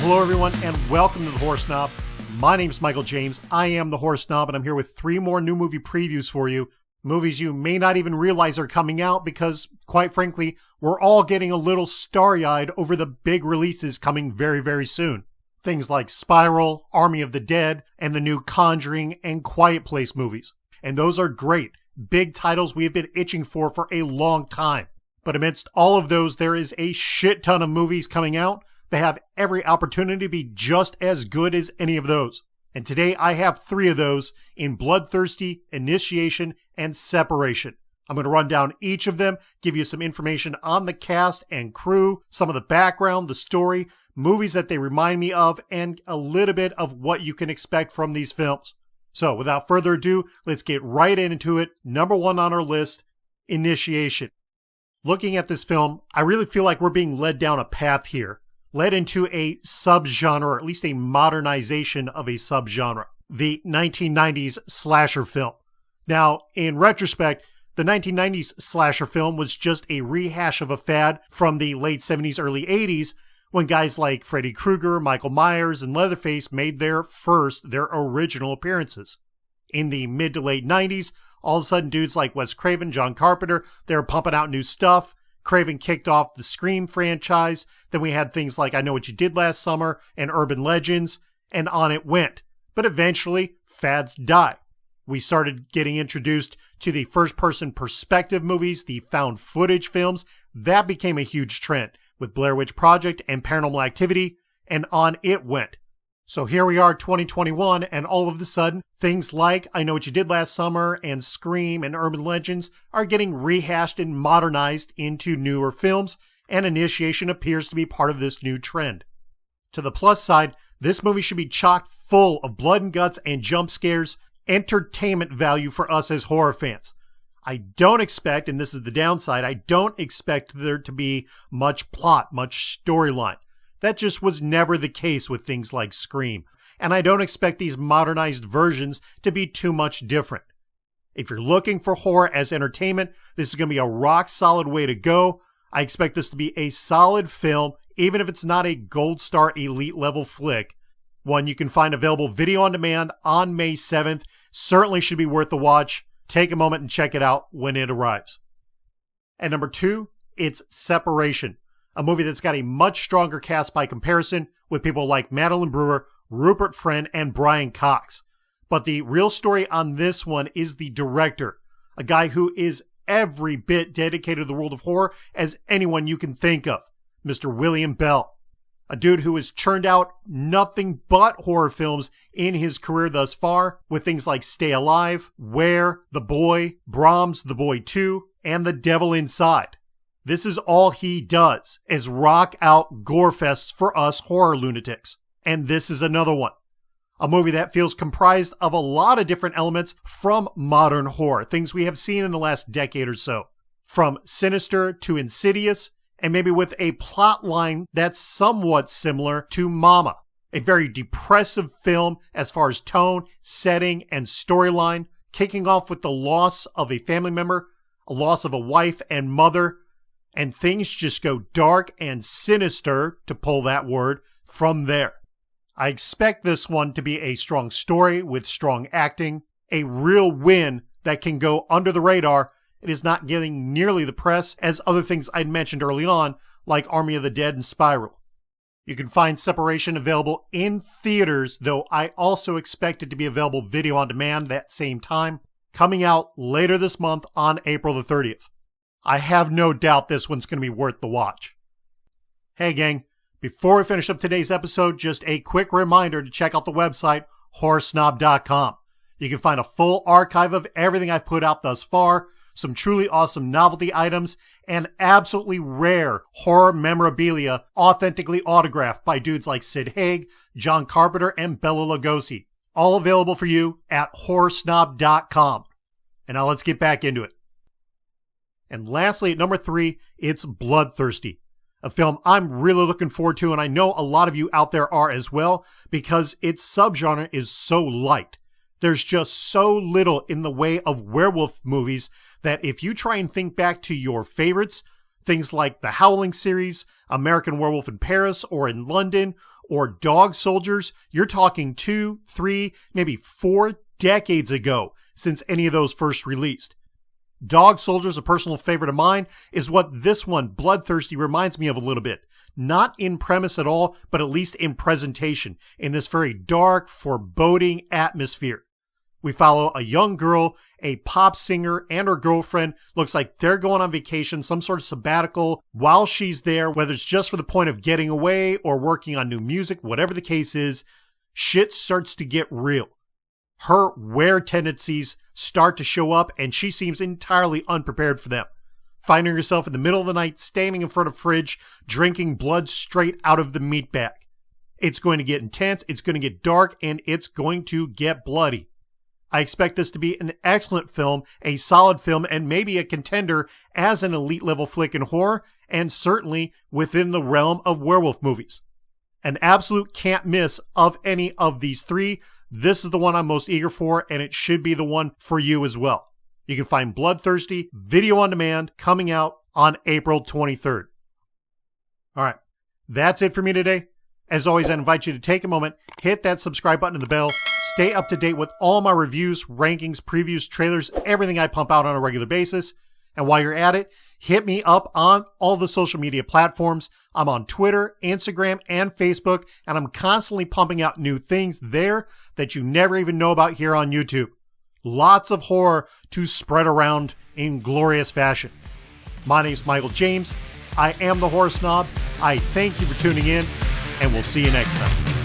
Hello everyone, and welcome to the Horror Snob. My name's Michael James. I am the Horror Snob, and I'm here with 3 more new movie previews for you. Movies you may not even realize are coming out because, quite frankly, we're all getting a little starry-eyed over the big releases coming very, very soon. Things like Spiral, Army of the Dead, and the new Conjuring and Quiet Place movies. And those are great, big titles we have been itching for a long time. But amidst all of those, there is a shit ton of movies coming out. They have every opportunity to be just as good as any of those. And today I have 3 of those in Bloodthirsty, Initiation, and Separation. I'm going to run down each of them, give you some information on the cast and crew, some of the background, the story, movies that they remind me of, and a little bit of what you can expect from these films. So without further ado, let's get right into it. Number 1 on our list, Initiation. Looking at this film, I really feel like we're being led down a path here. Led into a subgenre, or at least a modernization of a subgenre, the 1990s slasher film. Now, in retrospect, the 1990s slasher film was just a rehash of a fad from the late 70s, early 80s, when guys like Freddy Krueger, Michael Myers, and Leatherface made their original appearances. In the mid to late 90s, all of a sudden dudes like Wes Craven, John Carpenter, they were pumping out new stuff. Craven kicked off the Scream franchise. Then we had things like I Know What You Did Last Summer and Urban Legends, and on it went. But eventually, fads die. We started getting introduced to the first-person perspective movies, the found footage films. That became a huge trend with Blair Witch Project and Paranormal Activity, and on it went. So here we are, 2021, and all of a sudden, things like I Know What You Did Last Summer and Scream and Urban Legends are getting rehashed and modernized into newer films, and Initiation appears to be part of this new trend. To the plus side, this movie should be chock full of blood and guts and jump scares, entertainment value for us as horror fans. I don't expect, and this is the downside, I don't expect there to be much plot, much storyline. That just was never the case with things like Scream, and I don't expect these modernized versions to be too much different. If you're looking for horror as entertainment, this is going to be a rock-solid way to go. I expect this to be a solid film, even if it's not a gold star elite level flick. One you can find available video on demand on May 7th. Certainly should be worth the watch. Take a moment and check it out when it arrives. And number 2, it's Separation. A movie that's got a much stronger cast by comparison with people like Madeline Brewer, Rupert Friend, and Brian Cox. But the real story on this one is the director, a guy who is every bit dedicated to the world of horror as anyone you can think of, Mr. William Bell. A dude who has churned out nothing but horror films in his career thus far, with things like Stay Alive, Where, The Boy, Brahms, The Boy 2, and The Devil Inside. This is all he does, is rock out gore fests for us horror lunatics. And this is another one. A movie that feels comprised of a lot of different elements from modern horror, things we have seen in the last decade or so. From sinister to insidious, and maybe with a plot line that's somewhat similar to Mama. A very depressive film as far as tone, setting, and storyline, kicking off with the loss of a family member, a loss of a wife and mother, and things just go dark and sinister, to pull that word, from there. I expect this one to be a strong story with strong acting, a real win that can go under the radar. It is not getting nearly the press as other things I'd mentioned early on, like Army of the Dead and Spiral. You can find Separation available in theaters, though I also expect it to be available video on demand that same time, coming out later this month on April the 30th. I have no doubt this one's going to be worth the watch. Hey gang, before we finish up today's episode, just a quick reminder to check out the website, horrorsnob.com. You can find a full archive of everything I've put out thus far, some truly awesome novelty items, and absolutely rare horror memorabilia authentically autographed by dudes like Sid Haig, John Carpenter, and Bela Lugosi. All available for you at horrorsnob.com. And now let's get back into it. And lastly, at number 3, it's Bloodthirsty, a film I'm really looking forward to, and I know a lot of you out there are as well, because its subgenre is so light. There's just so little in the way of werewolf movies that if you try and think back to your favorites, Things like the Howling series, American Werewolf in Paris or in London, or Dog Soldiers, you're talking 2, 3, maybe 4 decades ago since any of those first released. Dog Soldiers, a personal favorite of mine, is what this one, Bloodthirsty, reminds me of a little bit. Not in premise at all, but at least in presentation, in this very dark, foreboding atmosphere. We follow a young girl, a pop singer, and her girlfriend. Looks like they're going on vacation, some sort of sabbatical. While she's there, whether it's just for the point of getting away or working on new music, whatever the case is, shit starts to get real. Her were tendencies start to show up, and she seems entirely unprepared for them. Finding herself in the middle of the night, standing in front of a fridge, drinking blood straight out of the meat bag. It's going to get intense, it's going to get dark, and it's going to get bloody. I expect this to be an excellent film, a solid film, and maybe a contender as an elite level flick in horror, and certainly within the realm of werewolf movies. An absolute can't miss of any of these three. This is the one I'm most eager for, and it should be the one for you as well. You can find Bloodthirsty video on demand coming out on April 23rd. All right, that's it for me today. As always, I invite you to take a moment, hit that subscribe button and the bell, stay up to date with all my reviews, rankings, previews, trailers, everything I pump out on a regular basis. And while you're at it, hit me up on all the social media platforms. I'm on Twitter, Instagram, and Facebook, and I'm constantly pumping out new things there that you never even know about here on YouTube. Lots of horror to spread around in glorious fashion. My name's Michael James. I am the Horror Snob. I thank you for tuning in, and we'll see you next time.